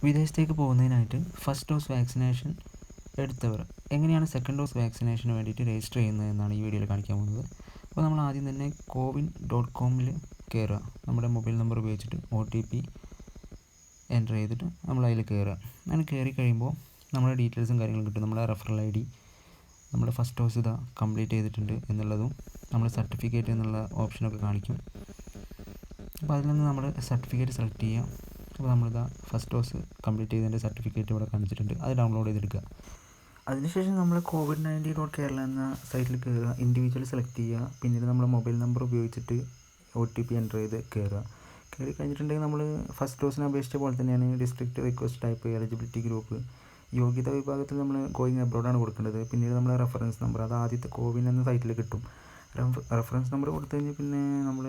വിദേശത്തേക്ക് പോകുന്നതിനായിട്ട് first dose vaccination എടുത്തവർ എങ്ങനെയാണ് second dose വാക്സിനേഷന് വേണ്ടിയിട്ട് രജിസ്റ്റർ ചെയ്യുന്നത് എന്നാണ് ഈ വീഡിയോയിൽ കാണിക്കാൻ പോകുന്നത്. അപ്പോൾ നമ്മൾ ആദ്യം തന്നെ coWIN.com കയറുക. നമ്മുടെ മൊബൈൽ നമ്പർ ഉപയോഗിച്ചിട്ട് OTP എൻ്റർ ചെയ്തിട്ട് നമ്മൾ അതിൽ കയറുക. അങ്ങനെ കയറി കഴിയുമ്പോൾ നമ്മുടെ ഡീറ്റെയിൽസും കാര്യങ്ങളും കിട്ടും. നമ്മുടെ റെഫറൽ ID, നമ്മുടെ ഫസ്റ്റ് ഡോസ് ഇതാ കംപ്ലീറ്റ് ചെയ്തിട്ടുണ്ട് എന്നുള്ളതും നമ്മൾ സർട്ടിഫിക്കറ്റ് എന്നുള്ള ഓപ്ഷനൊക്കെ കാണിക്കും. അപ്പോൾ അതിൽ നിന്ന് നമ്മൾ സർട്ടിഫിക്കറ്റ് സെലക്ട് ചെയ്യുക. അപ്പോൾ നമ്മളിതാ ഫസ്റ്റ് ഡോസ് കംപ്ലീറ്റ് ചെയ്തതിൻ്റെ സർട്ടിഫിക്കറ്റ് ഇവിടെ കാണിച്ചിട്ടുണ്ട്, അത് ഡൗൺലോഡ് ചെയ്തെടുക്കുക. അതിനുശേഷം നമ്മൾ covid19.kerala എന്ന സൈറ്റിൽ കയറുക, ഇൻഡിവിജ്വൽ സെലക്ട് ചെയ്യുക. പിന്നീട് നമ്മൾ മൊബൈൽ നമ്പർ ഉപയോഗിച്ചിട്ട് OTP എൻ്റർ ചെയ്ത് കയറുക. കയറി കഴിഞ്ഞിട്ടുണ്ടെങ്കിൽ നമ്മൾ ഫസ്റ്റ് ഡോസിനെ അപേക്ഷിച്ച പോലെ തന്നെയാണ് district request type, eligibility group, യോഗ്യത വിഭാഗത്തിൽ നമ്മൾ ഗോയിങ് അബ്രോഡാണ് കൊടുക്കേണ്ടത്. പിന്നീട് നമ്മൾ റെഫറൻസ് നമ്പർ, അത് ആദ്യത്തെ കോവിൻ എന്ന സൈറ്റിൽ കിട്ടും. റെഫറൻസ് നമ്പർ കൊടുത്തു കഴിഞ്ഞാൽ പിന്നെ നമ്മൾ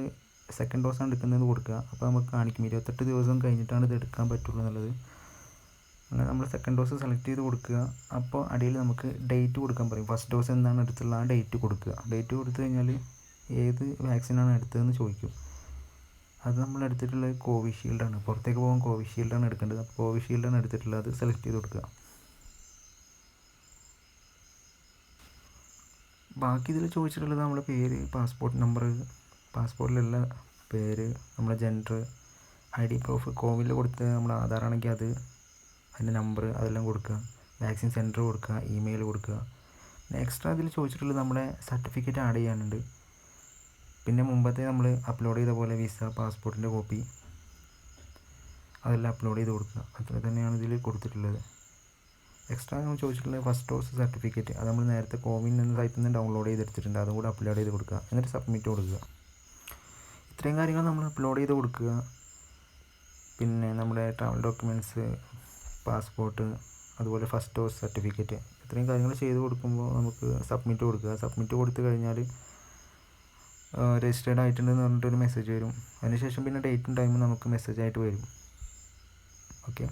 സെക്കൻഡ് ഡോസാണ് എടുക്കുന്നത് കൊടുക്കുക. അപ്പോൾ നമുക്ക് കാണിക്കും 28 ദിവസം കഴിഞ്ഞിട്ടാണ് ഇത് എടുക്കാൻ പറ്റുള്ളൂ എന്നുള്ളത്. അങ്ങനെ നമ്മൾ സെക്കൻഡ് ഡോസ് സെലക്ട് ചെയ്ത് കൊടുക്കുക. അപ്പോൾ അടിയിൽ നമുക്ക് ഡേറ്റ് കൊടുക്കാൻ പറയും. ഫസ്റ്റ് ഡോസ് എന്നാണ് എടുത്തുള്ള ആ ഡേറ്റ് കൊടുക്കുക. ഡേറ്റ് കൊടുത്തു കഴിഞ്ഞാൽ ഏത് വാക്സിനാണ് എടുത്തതെന്ന് ചോദിക്കും. അത് നമ്മൾ എടുത്തിട്ടുള്ളത് കോവിഷീൽഡാണ്. പുറത്തേക്ക് പോകാൻ കോവിഷീൽഡാണ് എടുക്കേണ്ടത്. അപ്പോൾ കോവിഷീൽഡാണ് എടുത്തിട്ടുള്ളത്, അത് സെലക്ട് ചെയ്ത് കൊടുക്കുക. ബാക്കി ഇതിൽ ചോദിച്ചിട്ടുള്ളത് നമ്മുടെ പേര്, പാസ്പോർട്ട് നമ്പർ, പാസ്പോർട്ടിലുള്ള പേര്, നമ്മുടെ ജെൻഡർ, ID പ്രൂഫ്, കോവിൽ കൊടുത്ത് നമ്മുടെ ആധാറാണെങ്കിൽ അത്, അതിൻ്റെ നമ്പർ അതെല്ലാം കൊടുക്കുക. വാക്സിൻ സെൻറ്റർ കൊടുക്കുക, ഇമെയിൽ കൊടുക്കുക. പിന്നെ എക്സ്ട്രാ ഇതിൽ ചോദിച്ചിട്ടുള്ളത് നമ്മുടെ സർട്ടിഫിക്കറ്റ് ആഡ് ചെയ്യാനുണ്ട്. പിന്നെ മുമ്പത്തെ നമ്മൾ അപ്ലോഡ് ചെയ്ത പോലെ വിസ, പാസ്പോർട്ടിൻ്റെ കോപ്പി അതെല്ലാം അപ്ലോഡ് ചെയ്ത് കൊടുക്കുക. അത്ര തന്നെയാണ് ഇതിൽ കൊടുത്തിട്ടുള്ളത്. എക്സ്ട്രാ നമ്മൾ ചോദിച്ചിട്ടുള്ളത് ഫസ്റ്റ് ഡോസ് സർട്ടിഫിക്കറ്റ്, അത് നമ്മൾ നേരത്തെ കോവിൻ എന്ന സൈറ്റിൽ നിന്ന് ഡൗൺലോഡ് ചെയ്തെടുത്തിട്ടുണ്ട്, അതും കൂടെ അപ്ലോഡ് ചെയ്ത് കൊടുക്കുക. എന്നിട്ട് സബ്മിറ്റ് കൊടുക്കുക. ഇത്രയും കാര്യങ്ങൾ നമ്മൾ അപ്ലോഡ് ചെയ്ത് കൊടുക്കുക. പിന്നെ നമ്മുടെ ട്രാവൽ ഡോക്യുമെൻറ്റ്സ്, പാസ്പോർട്ട്, അതുപോലെ ഫസ്റ്റ് ഡോസ് സർട്ടിഫിക്കറ്റ്, ഇത്രയും കാര്യങ്ങൾ ചെയ്ത് കൊടുക്കുമ്പോൾ നമുക്ക് സബ്മിറ്റ് കൊടുക്കുക. സബ്മിറ്റ് കൊടുത്തു കഴിഞ്ഞാൽ രജിസ്റ്റേർഡ് ആയിട്ടുണ്ടെന്ന് പറഞ്ഞിട്ടൊരു മെസ്സേജ് വരും. അതിനുശേഷം പിന്നെ ഡേറ്റും ടൈമും നമുക്ക് മെസ്സേജ് ആയിട്ട് വരും. ഓക്കെ.